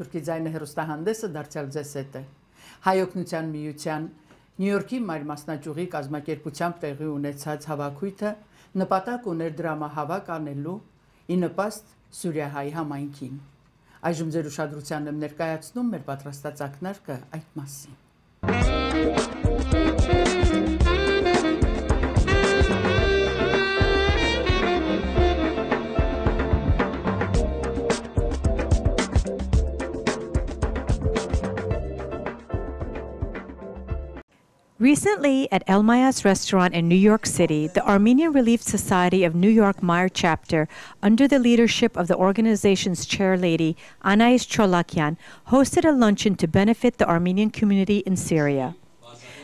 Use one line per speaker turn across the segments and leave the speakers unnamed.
Սփյուռքի ձայնը հեռուստահանդեսը դարձյալ ձեզ հետ է։ Հայօգնության միության Նյու Յորքի Mayr մասնաճյուղի կազմակերպությամբ տեղի ունեցած հավաքույթը նպատակ ուներ դրամահավաք անելու ի նպաստ Սուրիահայ համայնքին։ Այժմ ձեր ուշադրությանն եմ ներկայացնում մեր պատրաստած ակնարկը այդ մասին։
Recently, at Almayass restaurant in New York City, the Armenian Relief Society of New York Mayr chapter, under the leadership of the organization's chairlady, Anais Cholakian, hosted a luncheon to benefit the Armenian community in Syria.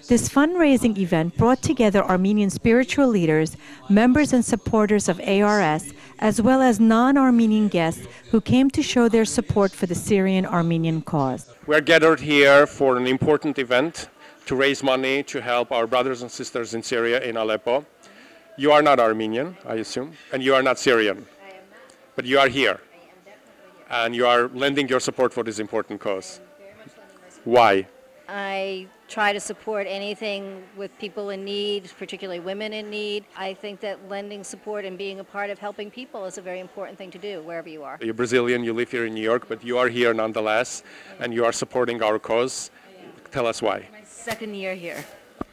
This fundraising event brought together Armenian spiritual leaders, members and supporters of ARS, as well as non-Armenian guests who came to show their support for the Syrian-Armenian cause.
We are gathered here for an important event to raise money to help our brothers and sisters in Syria, in Aleppo. You are not Armenian, I assume, and you are not Syrian. I am not. But you are here. I am definitely here. And you are lending your support for this important cause. I am very much lending my support. Why?
I try to support anything with people in need, particularly women in need. I think that lending support and being a part of helping people is a very important thing to do, wherever you are.
You're Brazilian, you live here in New York, but you are here nonetheless, and you are supporting our cause. Tell us why.
Second year here.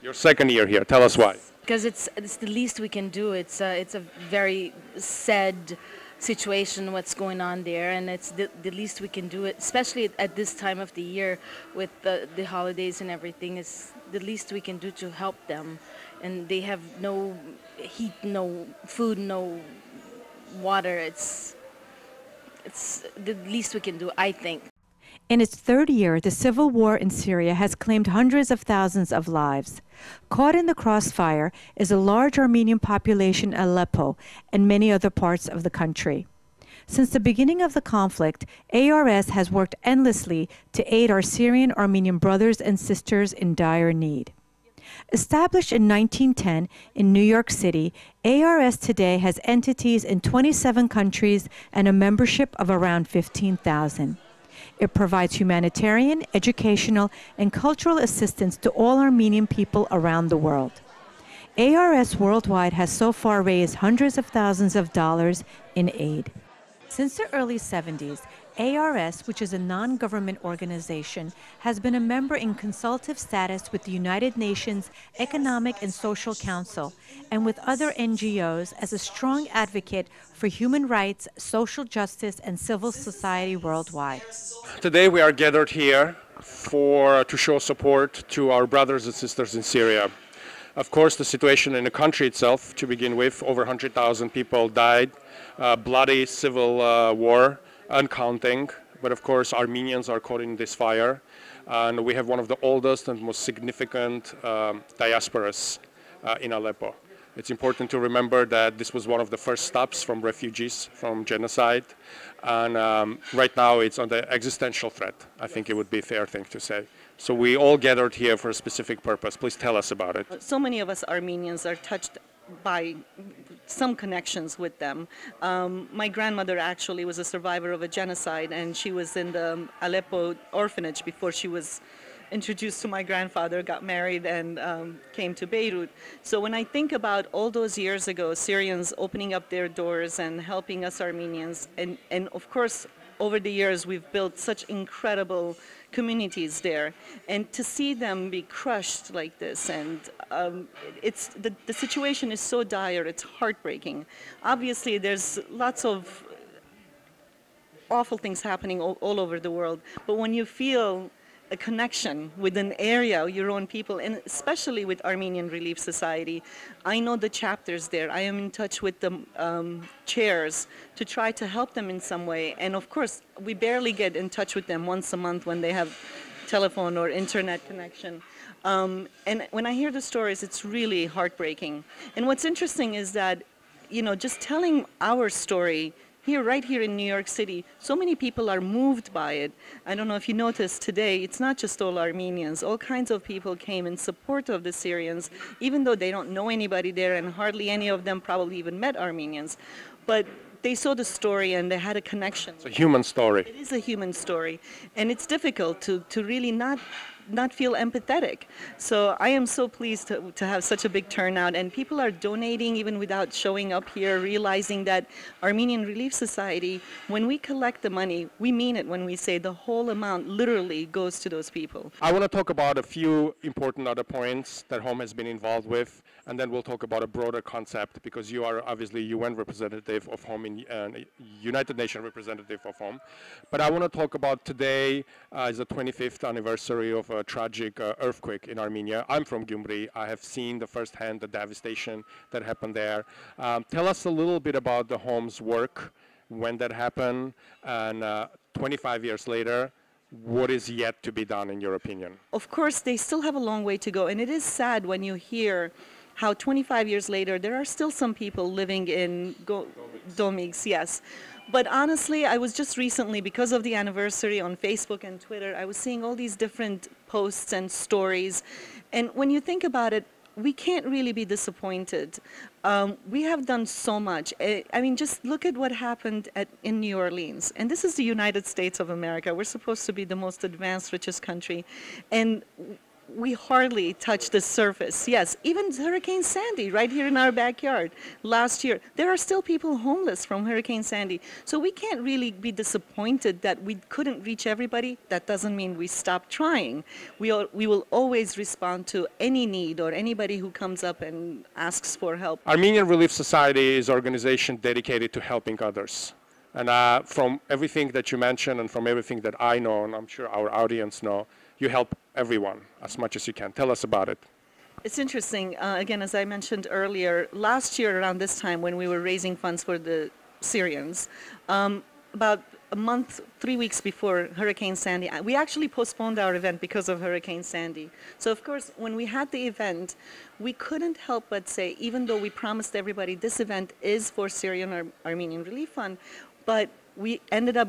Your second year here. Tell us why.
Because it's the least we can do. It's a very sad situation what's going on there, and it's the least we can do it, especially at this time of the year with the holidays and everything. It's the least we can do to help them, and they have no heat, no food, no water. It's the least we can do, I think.
In its third year, the civil war in Syria has claimed hundreds of thousands of lives. Caught in the crossfire is a large Armenian population in Aleppo and many other parts of the country. Since the beginning of the conflict, ARS has worked endlessly to aid our Syrian-Armenian brothers and sisters in dire need. Established in 1910 in New York City, ARS today has entities in 27 countries and a membership of around 15,000. It provides humanitarian, educational, and cultural assistance to all Armenian people around the world. ARS worldwide has so far raised hundreds of thousands of dollars in aid. Since the early 70s, ARS, which is a non-government organization, has been a member in consultative status with the United Nations Economic and Social Council and with other NGOs as a strong advocate for human rights, social justice, and civil society worldwide.
Today we are gathered here to show support to our brothers and sisters in Syria. Of course, the situation in the country itself, to begin with, over 100,000 people died, bloody civil war, uncounting, but of course Armenians are caught in this fire, and we have one of the oldest and most significant diasporas in Aleppo. It's important to remember that this was one of the first stops from refugees from genocide, and right now it's under existential threat. I think it would be a fair thing to say. So we all gathered here for a specific purpose. Please tell us about it.
So many of us Armenians are touched by some connections with them. My grandmother actually was a survivor of a genocide, and she was in the Aleppo orphanage before she was introduced to my grandfather, got married, and came to Beirut. So when I think about all those years ago, Syrians opening up their doors and helping us Armenians, and of course, over the years, we've built such incredible communities there, and to see them be crushed like this, and it's the situation is so dire, it's heartbreaking. Obviously, there's lots of awful things happening all over the world, but when you feel a connection with an area, your own people, and especially with Armenian Relief Society. I know the chapters there. I am in touch with the chairs to try to help them in some way. And of course, we barely get in touch with them once a month when they have telephone or internet connection. And when I hear the stories, it's really heartbreaking. And what's interesting is that, you know, just telling our story here, right here in New York City, so many people are moved by it. I don't know if you noticed today, it's not just all Armenians. All kinds of people came in support of the Syrians, even though they don't know anybody there, and hardly any of them probably even met Armenians. But they saw the story and they had a connection.
It's a human story.
It is a human story, and it's difficult to really not feel empathetic. So I am so pleased to have such a big turnout, and people are donating even without showing up here, realizing that Armenian Relief Society, when we collect the money, we mean it when we say the whole amount literally goes to those people.
I want to talk about a few important other points that Home has been involved with, and then we'll talk about a broader concept, because you are obviously UN representative of Home and United Nations representative of Home. But I want to talk about today is the 25th anniversary of a tragic earthquake in Armenia. I'm from Gyumri. I have seen firsthand the devastation that happened there. Tell us a little bit about the Home's work when that happened, and 25 years later, what is yet to be done in your opinion?
Of course, they still have a long way to go, and it is sad when you hear how 25 years later there are still some people living in domiks, yes. But honestly, I was just recently, because of the anniversary on Facebook and Twitter, I was seeing all these different posts and stories. And when you think about it, we can't really be disappointed. We have done so much. I mean, just look at what happened in New Orleans. And this is the United States of America. We're supposed to be the most advanced, richest country. And we hardly touched the surface. Yes, even Hurricane Sandy right here in our backyard last year. There are still people homeless from Hurricane Sandy. So we can't really be disappointed that we couldn't reach everybody. That doesn't mean we stopped trying. We will always respond to any need or anybody who comes up and asks for help.
Armenian Relief Society is an organization dedicated to helping others. And from everything that you mentioned and from everything that I know, and I'm sure our audience know, you help everyone as much as you can. Tell us about it.
It's interesting. Again, as I mentioned earlier, last year around this time when we were raising funds for the Syrians, about a month, 3 weeks before Hurricane Sandy, we actually postponed our event because of Hurricane Sandy. So of course, when we had the event, we couldn't help but say, even though we promised everybody this event is for Syrian-Armenian Relief Fund, but we ended up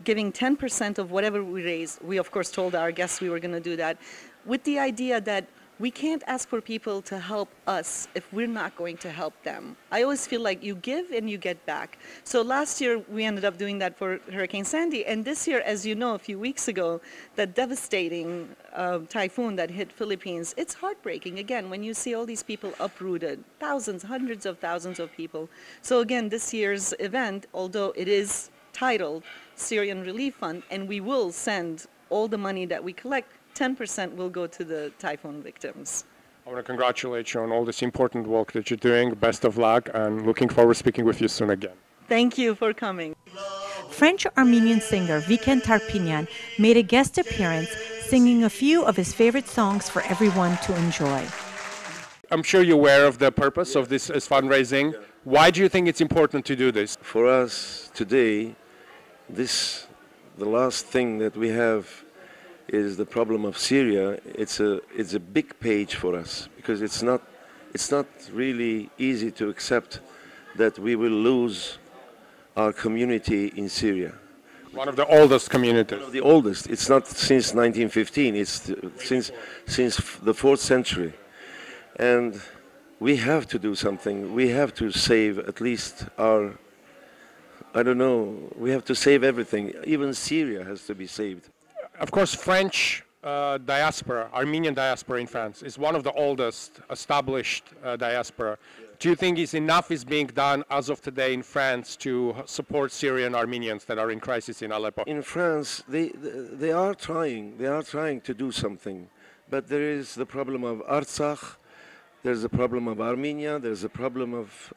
giving 10% of whatever we raised. We, of course, told our guests we were going to do that, with the idea that we can't ask for people to help us if we're not going to help them. I always feel like you give and you get back. So last year, we ended up doing that for Hurricane Sandy. And this year, as you know, a few weeks ago, that devastating typhoon that hit Philippines, it's heartbreaking. Again, when you see all these people uprooted, thousands, hundreds of thousands of people. So again, this year's event, although it is titled Syrian Relief Fund, and we will send all the money that we collect, 10% will go to the typhoon victims.
I want to congratulate you on all this important work that you're doing. Best of luck, and looking forward to speaking with you soon again.
Thank you for coming.
French-Armenian singer Viken Tarpinian made a guest appearance singing a few of his favorite songs for everyone to enjoy.
I'm sure you're aware of the purpose of this fundraising. Why do you think it's important to do this?
For us today, the last thing that we have is the problem of Syria. It's a big page for us, because it's not really easy to accept that we will lose our community in Syria.
One of the oldest communities.
One of the oldest. It's not since 1915. It's since the 4th century, and we have to do something. We have to save at least our, I don't know, we have to save everything. Even Syria has to be saved.
Of course, French diaspora, Armenian diaspora in France, is one of the oldest established diaspora. Do you think enough is being done as of today in France to support Syrian Armenians that are in crisis in Aleppo?
In France, they are trying to do something, but there is the problem of Artsakh, there's a problem of Armenia, there's a problem of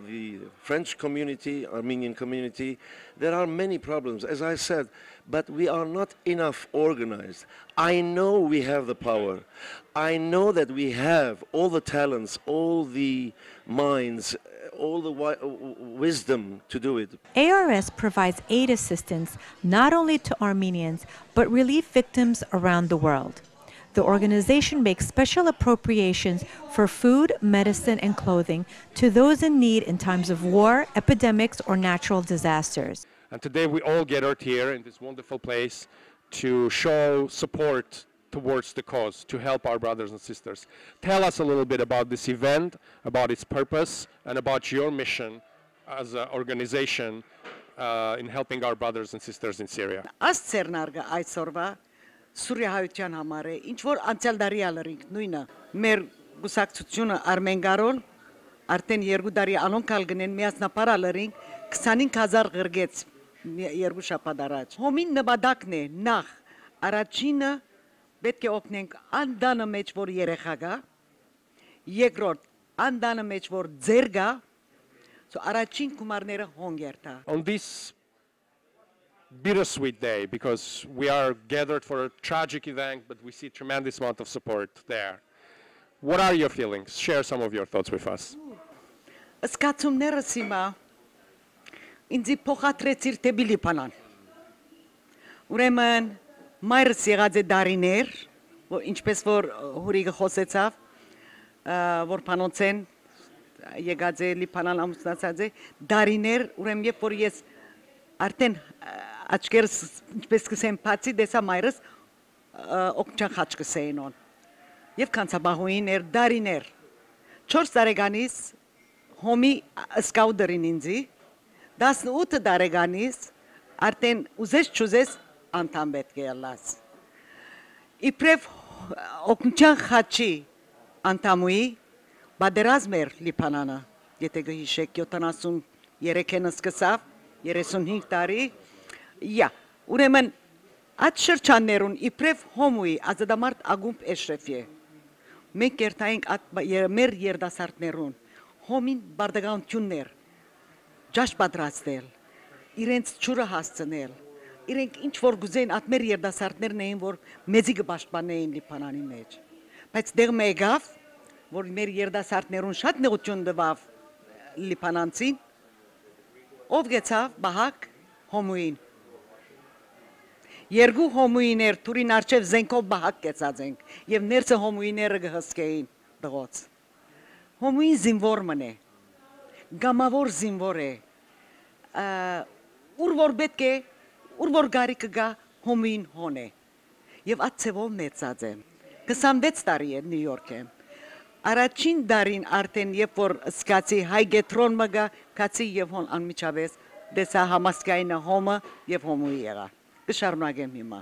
the French community, Armenian community. There are many problems, as I said, but we are not enough organized. I know we have the power. I know that we have all the talents, all the minds, all the wisdom to do it.
ARS provides aid assistance not only to Armenians, but relief victims around the world. The organization makes special appropriations for food, medicine, and clothing to those in need in times of war, epidemics, or natural disasters.
And today we all gathered here in this wonderful place to show support towards the cause, to help our brothers and sisters. Tell us a little bit about this event, about its purpose, and about your mission as an organization in helping our brothers and sisters in Syria.
Ասցերնարգը այսօրվա Սուրիայության համար է, ինչ որ անցյալ դարի ալրինք նույնը մեր գուսակցությունը Արմենգարոլ արդեն 2 տարի անոնքալ գնեն միասնապար ալրինք 25000 գրգեց երկու շաբաթ առաջ։ Հոմին նպատակն է նախ առաջինը պետք է օգնենք անդանը մեջ որ երեխա գա, երկրորդ անդանը մեջ որ ձեր գա, առաջին գումարները հոնգերտա։
On this bittersweet day, because we are gathered for a tragic event, but we see tremendous amount of support there. What are your feelings? Share some of your thoughts with us.
Զգացումներս հիմա ինձ փոխադրեցիր դեպի Լիբանան։ Ուրեմն մայրս եղած է դարիներ, որ ինչպես որ հորիգը խոսեցավ, որ փանոցեն եկած է Լիբանան ամուսնացած է դարիներ, ուրեմն երբ որ ես արդեն աչքերս ինչպես կսեմ բացի դեսա մայրս օկչան խաչ կսեին on եւ կանցաբահուին էր դարիներ 4 տարեկանից հոմի սկաուդերին ինձի 18 տարեկանից արդեն ուզես չուզես անդամ պետք է ելած իբրև օկչան խաչի անդամուի բادرազմ էր Լիբանանը եթե գհիշեք 73-ին սկսավ 35 տարի ուրեմն այդ շրջաններուն իբրև հոմուի ազատամարտ ագումբ էշրեֆի մենք կերտայինք մեր երդասարտներուն հոմին բարդագանություններ ճաշ պատրաստել իրենց ճուրը հասցնել իրենք ինչ որ գուզեն այդ մեր երդասարտներն էին որ մեծի կպաշտպանեին Լիբանանի մեջ բայց դեղ մեգավ որ մեր երդասարտներուն շատ նեղություն տվավ Լիբանանցին ով գեցավ բահակ հոմուին երկու հոմուիներ թուրին արջև զենքով բահակ կեցած ենք եւ ներսը հոմուիները գհսկեին դղոց հոմուին զինվոր մնե գամավոր զինվոր է ուր որ պետք է ուր որ գարի կգա հոմուին հոն է եւ ածևով մեծած է 26 տարի է Նյու Յորքը Առաջին դարին արդեն երբ որ սկացի հայ գետրոն մգա կացի եւ հոն անմիջավես դեսա համասկայինը հոմը եւ հոմուի եղա կշարունակեմ հիմա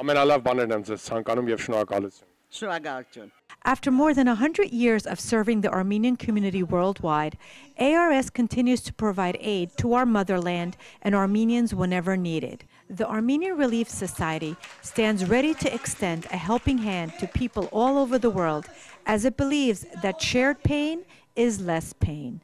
Ամենալավ բաներն եմ ձեզ ցանկանում եւ շնորհակալություն
Շնորհակալություն
After more than 100 years of serving the Armenian community worldwide, ARS continues to provide aid to our motherland and Armenians whenever needed. The Armenian Relief Society stands ready to extend a helping hand to people all over the world as it believes that shared pain is less pain.